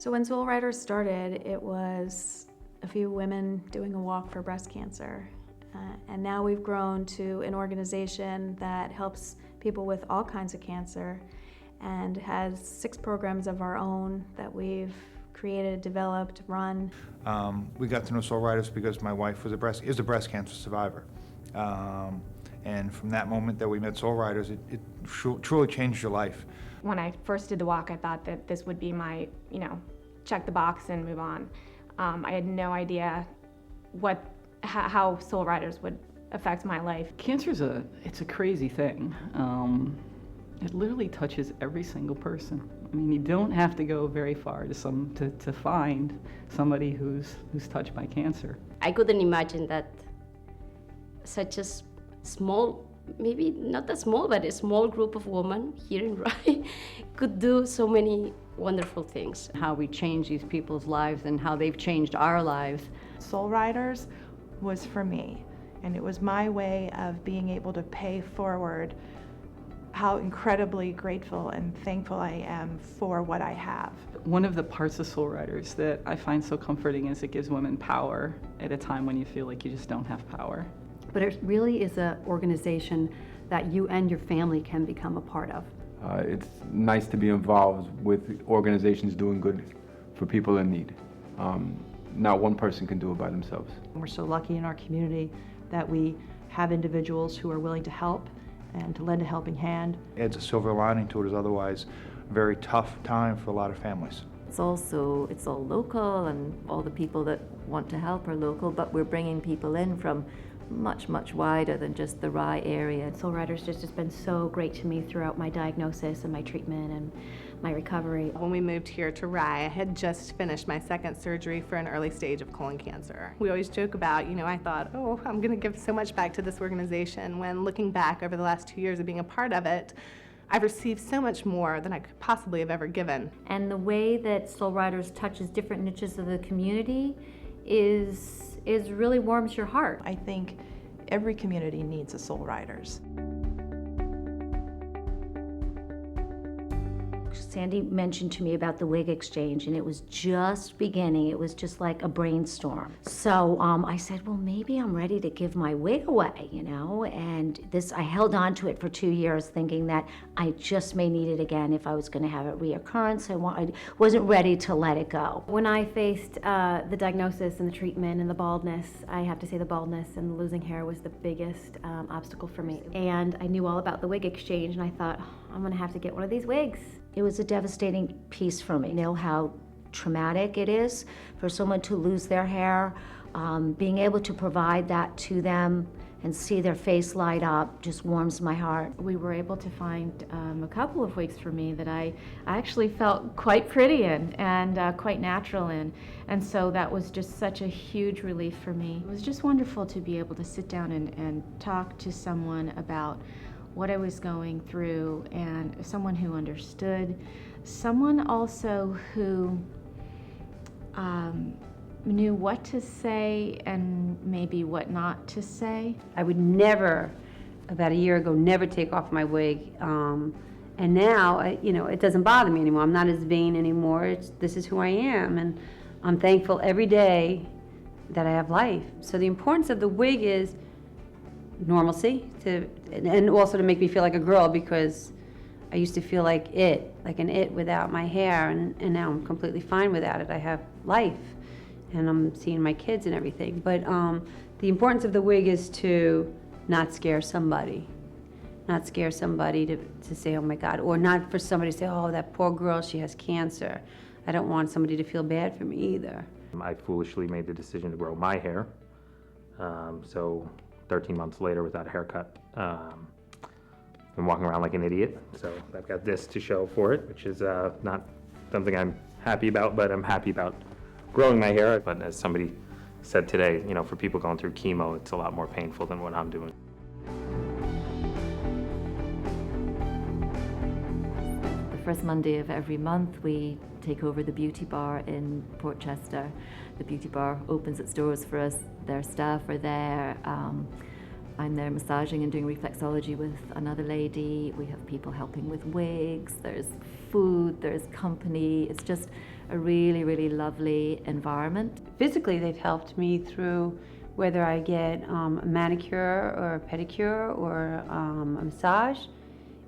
So when Soul Riders started, it was a few women doing a walk for breast cancer. And now we've grown to an organization that helps people with all kinds of cancer and has 6 programs of our own that we've created, developed, run. We got to know Soul Riders because my wife is a breast cancer survivor. And from that moment that we met Soul Riders, it truly changed your life. When I first did the walk, I thought that this would be my, check the box and move on. I had no idea how Soul Riders would affect my life. Cancer's it's a crazy thing. It literally touches every single person. I mean, you don't have to go very far to find somebody who's touched by cancer. I couldn't imagine that such a small, maybe not that small, but a small group of women here in Rye could do so many wonderful things. How we change these people's lives and how they've changed our lives. Soul Riders was for me, and it was my way of being able to pay forward how incredibly grateful and thankful I am for what I have. One of the parts of Soul Riders that I find so comforting is it gives women power at a time when you feel like you just don't have power. But it really is an organization that you and your family can become a part of. It's nice to be involved with organizations doing good for people in need. Not one person can do it by themselves. We're so lucky in our community that we have individuals who are willing to help and to lend a helping hand. Adds a silver lining to what is otherwise a very tough time for a lot of families. It's all local, and all the people that want to help are local, but we're bringing people in from much, much wider than just the Rye area. Soul Riders just has been so great to me throughout my diagnosis and my treatment and my recovery. When we moved here to Rye, I had just finished my 2nd surgery for an early stage of colon cancer. We always joke about, I thought, oh, I'm going to give so much back to this organization, when looking back over the last 2 years of being a part of it, I've received so much more than I could possibly have ever given. And the way that Soul Riders touches different niches of the community is really warms your heart. I think every community needs a Soul Riders. Sandy mentioned to me about the wig exchange, and it was just beginning. It was just like a brainstorm. So I said, well, maybe I'm ready to give my wig away, and I held on to it for 2 years thinking that I just may need it again if I was going to have a reoccurrence. I wasn't ready to let it go. When I faced the diagnosis and the treatment and the baldness, I have to say the baldness and the losing hair was the biggest obstacle for me. And I knew all about the wig exchange, and I thought, I'm going to have to get one of these wigs. It was a devastating piece for me. How traumatic it is for someone to lose their hair. Being able to provide that to them and see their face light up just warms my heart. We were able to find a couple of wigs for me that I actually felt quite pretty in and quite natural in. And so that was just such a huge relief for me. It was just wonderful to be able to sit down and talk to someone about what I was going through, and someone who understood, someone also who knew what to say and maybe what not to say. I would never, about a year ago, never take off my wig. And now, it doesn't bother me anymore. I'm not as vain anymore. This is who I am, and I'm thankful every day that I have life. So the importance of the wig is normalcy, and also to make me feel like a girl, because I used to feel like an it without my hair, and now I'm completely fine without it. I have life, and I'm seeing my kids and everything. But the importance of the wig is to not scare somebody to say, oh my God, or not for somebody to say, oh, that poor girl, she has cancer. I don't want somebody to feel bad for me either. I foolishly made the decision to grow my hair, so 13 months later without a haircut. I'm walking around like an idiot, so I've got this to show for it, which is not something I'm happy about, but I'm happy about growing my hair. But as somebody said today, for people going through chemo, it's a lot more painful than what I'm doing. The first Monday of every month, we take over the beauty bar in Portchester. The beauty bar opens its doors for us. Their staff are there. I'm there massaging and doing reflexology with another lady. We have people helping with wigs. There's food, there's company. It's just a really, really lovely environment. Physically, they've helped me through whether I get a manicure or a pedicure or a massage.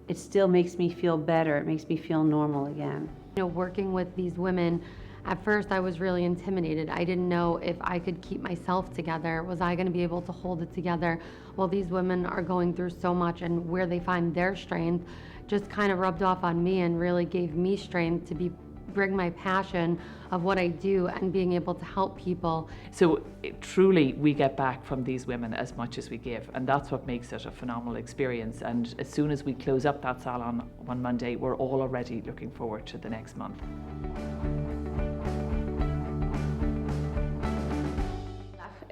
It still makes me feel better. It makes me feel normal again. You know, working with these women, at first I was really intimidated. I didn't know if I could keep myself together. Was I going to be able to hold it together? Well, these women are going through so much, and where they find their strength just kind of rubbed off on me and really gave me strength to bring my passion of what I do and being able to help people. So truly we get back from these women as much as we give, and that's what makes it a phenomenal experience. And as soon as we close up that salon on Monday, we're all already looking forward to the next month.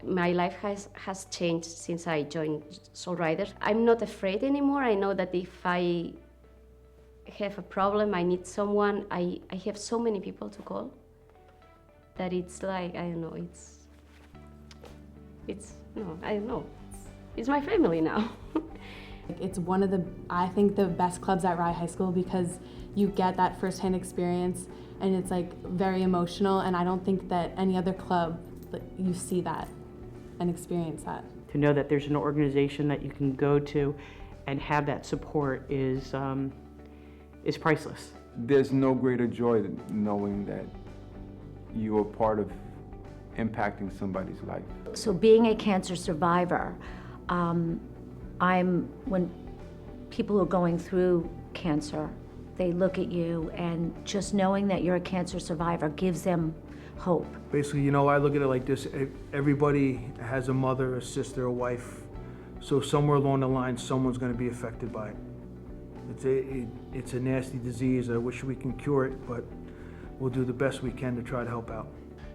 My life has changed since I joined Soul Riders. I'm not afraid anymore. I know that if I have a problem, I need someone, I have so many people to call that it's like, I don't know, it's my family now. It's one of the, I think, the best clubs at Rye High School because you get that firsthand experience and it's like very emotional, and I don't think that any other club you see that and experience that. To know that there's an organization that you can go to and have that support is priceless. There's no greater joy than knowing that you are part of impacting somebody's life. So being a cancer survivor, when people are going through cancer, they look at you, and just knowing that you're a cancer survivor gives them hope. Basically, you know, I look at it like this. Everybody has a mother, a sister, a wife. So somewhere along the line, someone's going to be affected by it. It's a nasty disease. I wish we can cure it, but we'll do the best we can to try to help out.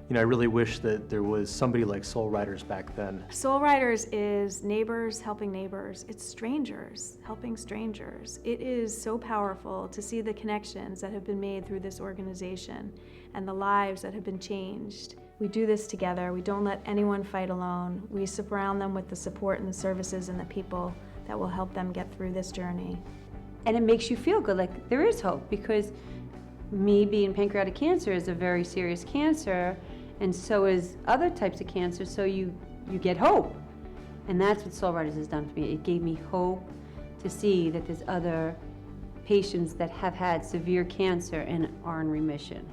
You know, I really wish that there was somebody like Soul Riders back then. Soul Riders is neighbors helping neighbors. It's strangers helping strangers. It is so powerful to see the connections that have been made through this organization and the lives that have been changed. We do this together. We don't let anyone fight alone. We surround them with the support and the services and the people that will help them get through this journey. And it makes you feel good, like there is hope, because me being pancreatic cancer is a very serious cancer, and so is other types of cancer, so you get hope. And that's what Soul Riders has done for me. It gave me hope to see that there's other patients that have had severe cancer and are in remission.